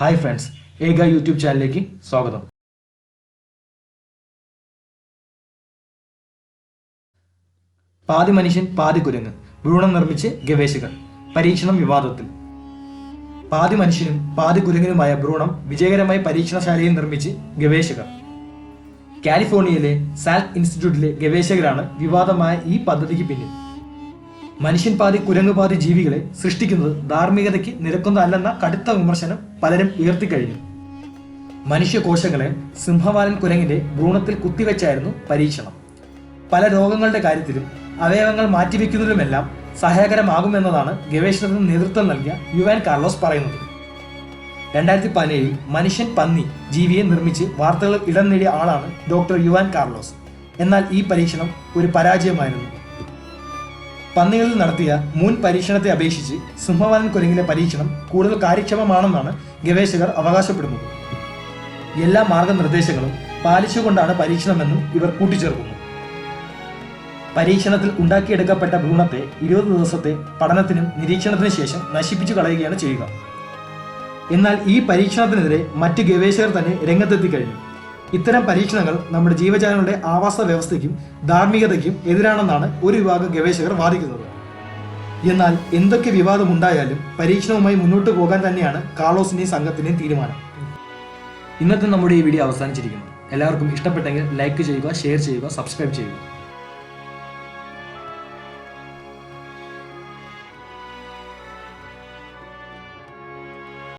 Hi friends, ഏക YouTube ചാനലിലേക്ക് സ്വാഗതം. പാതി മനുഷ്യൻ പാതി കുരങ്ങ്, ഭ്രൂണം നിർമ്മിച്ച് ഗവേഷകർ. പരീക്ഷണം വിവാദത്തിൽ. പാതി മനുഷ്യനും പാതി കുരങ്ങിനുമായ ഭ്രൂണം വിജയകരമായി പരീക്ഷണശാലയിൽ നിർമ്മിച്ച് ഗവേഷകർ. കാലിഫോർണിയയിലെ സാൽക്ക് ഇൻസ്റ്റിറ്റ്യൂട്ടിലെ ഗവേഷകരാണ് വിവാദമായ ഈ പദ്ധതിക്ക് പിന്നിൽ. മനുഷ്യൻ പാതി കുരങ്ങ് പാതി ജീവികളെ സൃഷ്ടിക്കുന്നത് ധാർമ്മികതയ്ക്ക് നിരക്കുന്നതല്ലെന്ന കടുത്ത വിമർശനം പലരും ഉയർത്തിക്കഴിഞ്ഞു. മനുഷ്യകോശങ്ങളെ സിംഹവാലൻ കുരങ്ങിന്റെ ഭ്രൂണത്തിൽ കുത്തിവെച്ചായിരുന്നു പരീക്ഷണം. പല രോഗങ്ങളുടെ കാര്യത്തിലും അവയവങ്ങൾ മാറ്റിവെക്കുന്നതിലുമെല്ലാം സഹായകരമാകുമെന്നതാണ് ഗവേഷണത്തിന് നേതൃത്വം നൽകിയ യുവാൻ കാർലോസ് പറയുന്നത്. 2017 മനുഷ്യൻ പന്നി ജീവിയെ നിർമ്മിച്ച് വാർത്തകളിൽ ഇടം നേടിയ ആളാണ് ഡോക്ടർ യുവാൻ കാർലോസ്. എന്നാൽ ഈ പരീക്ഷണം ഒരു പരാജയമായിരുന്നു. പന്നികളിൽ നടത്തിയ മുൻ പരീക്ഷണത്തെ അപേക്ഷിച്ച് സിംഹവാലൻ കുരങ്ങിലെ പരീക്ഷണം കൂടുതൽ കാര്യക്ഷമമാണെന്നാണ് ഗവേഷകർ അവകാശപ്പെടുന്നത്. എല്ലാ മാർഗനിർദ്ദേശങ്ങളും പാലിച്ചുകൊണ്ടാണ് പരീക്ഷണമെന്നും ഇവർ കൂട്ടിച്ചേർക്കുന്നു. പരീക്ഷണത്തിൽ ഉണ്ടാക്കിയെടുക്കപ്പെട്ട ഭ്രൂണത്തെ 20 ദിവസത്തെ പഠനത്തിനും നിരീക്ഷണത്തിനു ശേഷം നശിപ്പിച്ചു കളയുകയാണ് ചെയ്യുക. എന്നാൽ ഈ പരീക്ഷണത്തിനെതിരെ മറ്റ് ഗവേഷകർ തന്നെ രംഗത്തെത്തിക്കഴിഞ്ഞു. ഇത്തരം പരീക്ഷണങ്ങൾ നമ്മുടെ ജീവജാലങ്ങളുടെ ആവാസ വ്യവസ്ഥയ്ക്കും ധാർമ്മികതയ്ക്കും എതിരാണെന്നാണ് ഒരു വിഭാഗം ഗവേഷകർ വാദിക്കുന്നത്. എന്നാൽ എന്തൊക്കെ വിവാദമുണ്ടായാലും പരീക്ഷണവുമായി മുന്നോട്ട് പോകാൻ തന്നെയാണ് കാർലോസിന്റെയും സംഘത്തിന്റെയും തീരുമാനം. ഇന്നത്തെ നമ്മുടെ ഈ വീഡിയോ അവസാനിച്ചിരിക്കുന്നു. എല്ലാവർക്കും ഇഷ്ടപ്പെട്ടെങ്കിൽ ലൈക്ക് ചെയ്യുക, ഷെയർ ചെയ്യുക, സബ്സ്ക്രൈബ് ചെയ്യുക.